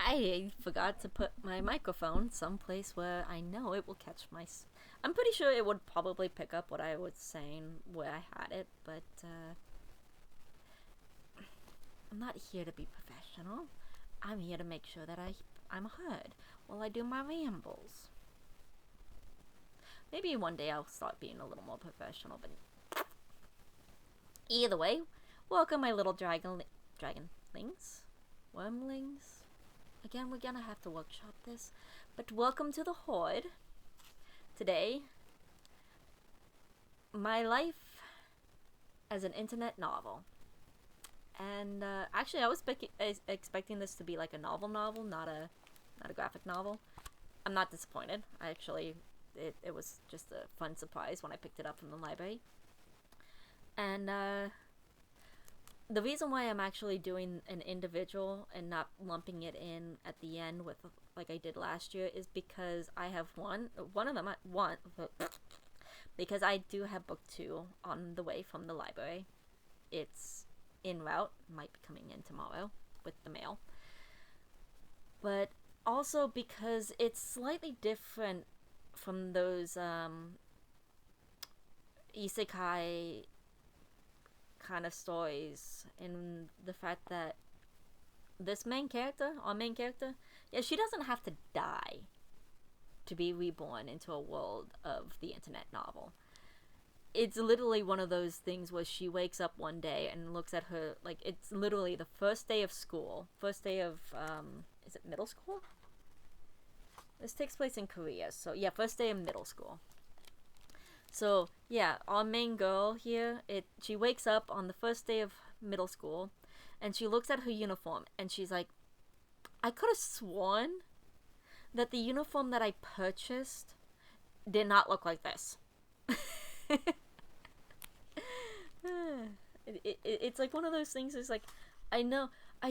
I forgot to put my microphone someplace where I know it will catch my. I'm pretty sure it would probably pick up what I was saying where I had it, but I'm not here to be professional. I'm here to make sure that I'm heard while I do my rambles. Maybe one day I'll start being a little more professional, but either way, welcome my little dragonlings, wormlings. Again, we're gonna have to workshop this, but welcome to the Horde. Today, my life as an internet novel. And actually, I was expecting this to be like a novel, not a graphic novel. I'm not disappointed. It was just a fun surprise when I picked it up from the library. And the reason why I'm actually doing an individual and not lumping it in at the end with like I did last year is because I have one of them because I do have book 2 on the way from the library. It's en route, might be coming in tomorrow with the mail. But also because it's slightly different from those isekai kind of stories in the fact that this our main character, yeah, she doesn't have to die to be reborn into a world of the internet novel. It's literally one of those things where she wakes up one day and looks at her, like, it's literally the first day of school, first day of, is it middle school? This takes place in Korea, so yeah, first day of middle school. So yeah, our main girl here, she wakes up on the first day of middle school, and she looks at her uniform, and she's like, I could have sworn that the uniform that I purchased did not look like this. It's like one of those things. It's like, I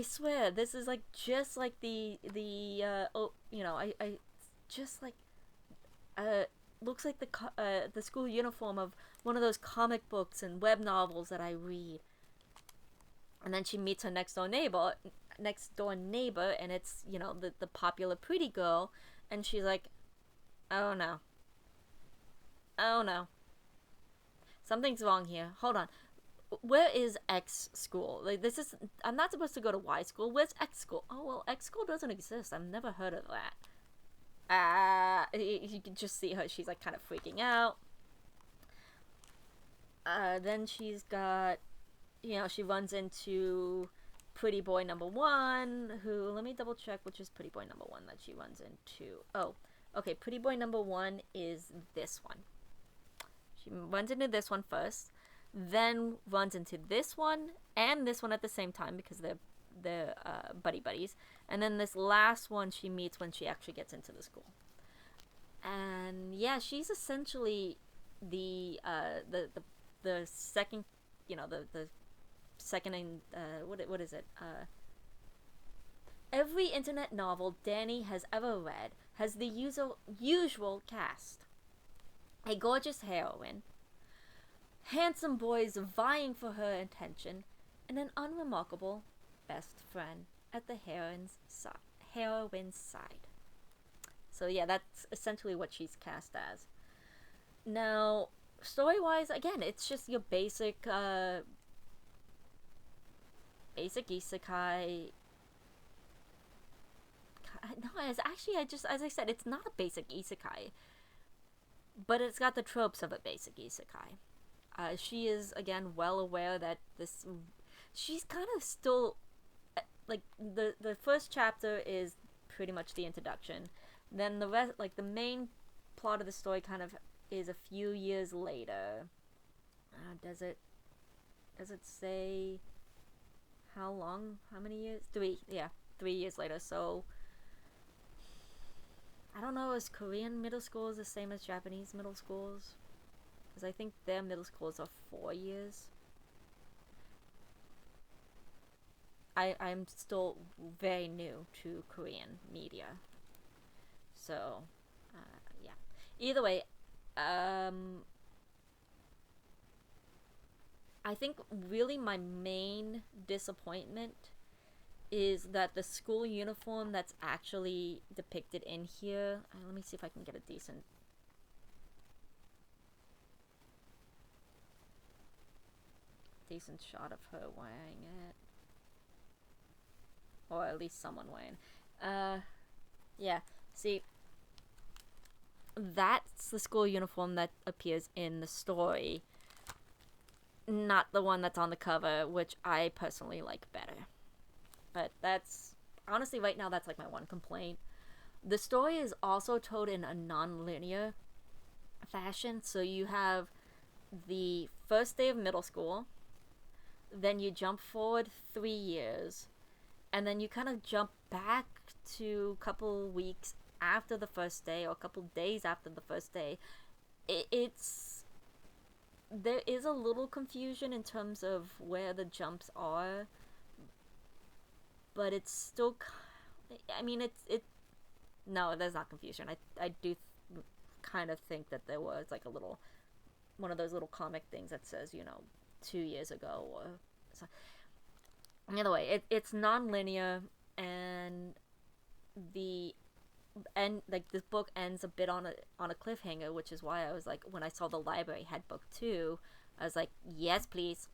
swear, this is like just like I just like looks like the school uniform of one of those comic books and web novels that I read. And then she meets her next door neighbor, and it's the popular pretty girl, and she's like, oh no, something's wrong here. Hold on. Where is X school? Like, I'm not supposed to go to Y school. Where's X school? Oh, well, X school doesn't exist. I've never heard of that. You can just see her. She's, like, kind of freaking out. Then she's got, she runs into Pretty Boy number 1, who, let me double check which is Pretty Boy number 1 that she runs into. Oh, okay, Pretty Boy number 1 is this one. She runs into this one first, then runs into this one and this one at the same time because they're buddies. And then this last one she meets when she actually gets into the school. And yeah, she's essentially the second, the second in what is it? Every internet novel Danny has ever read has the usual cast. A gorgeous heroine, handsome boys vying for her attention, and an unremarkable best friend at the heroine's side. So yeah, that's essentially what she's cast as. Now, story-wise, again, it's just your basic isekai. No, as I said, it's not a basic isekai, but it's got the tropes of a basic isekai. She is, again, well aware that she's kind of still, like, the first chapter is pretty much the introduction. Then the rest, like, the main plot of the story kind of is a few years later. Does it say how long? How many years? 3 years later. So I don't know, is Korean middle schools the same as Japanese middle schools? Because I think their middle schools are 4 years. I'm still very new to Korean media. So, yeah. Either way, I think really my main disappointment is that the school uniform that's actually depicted in here. Let me see if I can get a decent shot of her wearing it, or at least someone wearing. Yeah. See, that's the school uniform that appears in the story, not the one that's on the cover, which I personally like better. But that's honestly right now that's like my one complaint. The story is also told in a non-linear fashion, so you have the first day of middle school, then you jump forward 3 years, and then you kind of jump back to a couple weeks after the first day or a couple days after the first day. It's there is a little confusion in terms of where the jumps are, but it's still, I mean, it no, there's not confusion. I do kind of think that there was like a little one of those little comic things that says, 2 years ago or so. Either way, it's non-linear, and the and like this book ends a bit on a cliffhanger, which is why I was like, when I saw the library had book 2, I was like, yes please,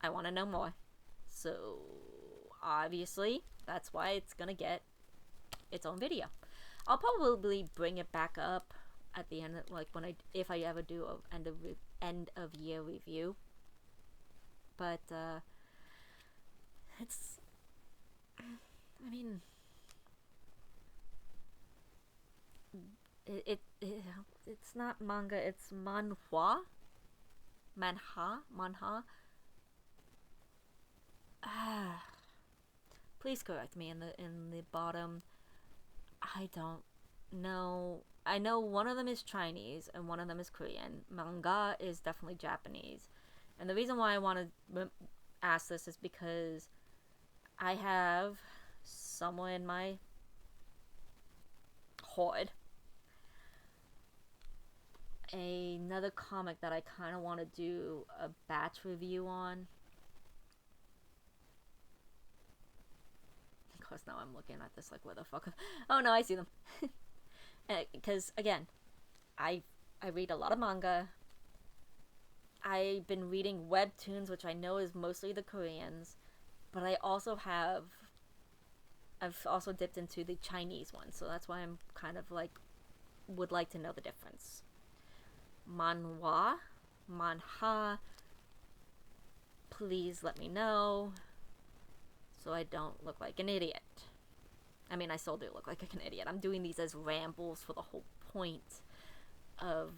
I want to know more. So obviously that's why it's gonna get its own video. I'll probably bring it back up at the end, like if I ever do a end of year review. But it's, I mean, it's not manga, it's manha. Please correct me in the bottom. I don't know. I know one of them is Chinese and one of them is Korean. Manga is definitely Japanese. And the reason why I want to ask this is because I have somewhere in my hoard another comic that I kind of want to do a batch review on. Of course, now I'm looking at this like, where the fuck? Oh no, I see them. Because again, I read a lot of manga. I've been reading webtoons, which I know is mostly the Koreans, but I've also dipped into the Chinese one, so that's why I'm kind of like would like to know the difference. Manhwa, manha, please let me know so I don't look like an idiot. I mean, I still do look like an idiot. I'm doing these as rambles for the whole point of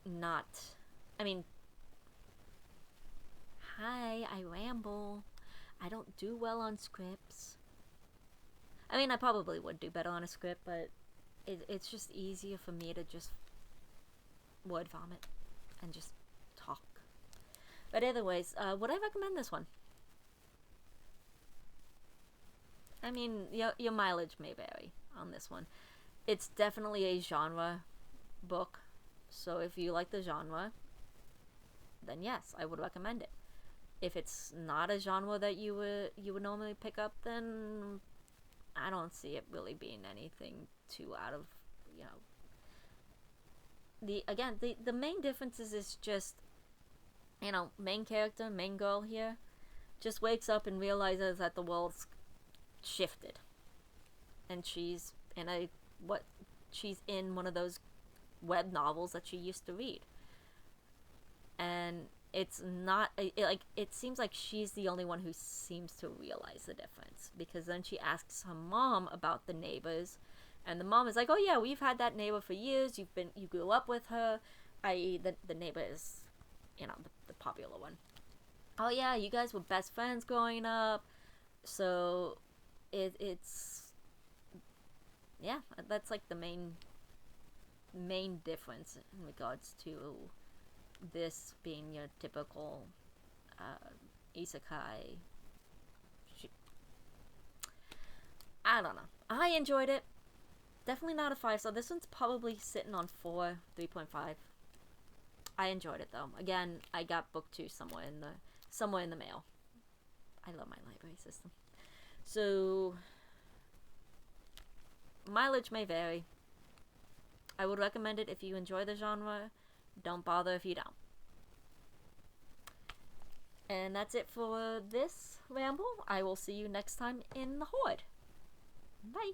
not, I mean, hi, I ramble. I don't do well on scripts. I mean, I probably would do better on a script, but it's just easier for me to just word vomit and just talk. But anyways, would I recommend this one? I mean, your mileage may vary on this one. It's definitely a genre book, so if you like the genre, then yes, I would recommend it. If it's not a genre that you would normally pick up, then I don't see it really being anything too out of, the main differences is just, main character, main girl here, just wakes up and realizes that the world's shifted, and she's in one of those web novels that she used to read, and it's not it seems like she's the only one who seems to realize the difference, because then she asks her mom about the neighbors, and the mom is like, oh yeah, we've had that neighbor for years, you grew up with her, i.e. the neighbor is, the popular one. Oh yeah, you guys were best friends growing up. So it's yeah, that's like the main difference in regards to this being your typical isekai. I don't know. I enjoyed it. Definitely not a 5-star. This one's probably sitting on 4, 3.5. I enjoyed it though. Again, I got book 2 somewhere in the mail. I love my library system. So, mileage may vary. I would recommend it if you enjoy the genre. Don't bother if you don't. And that's it for this ramble. I will see you next time in the Horde. Bye.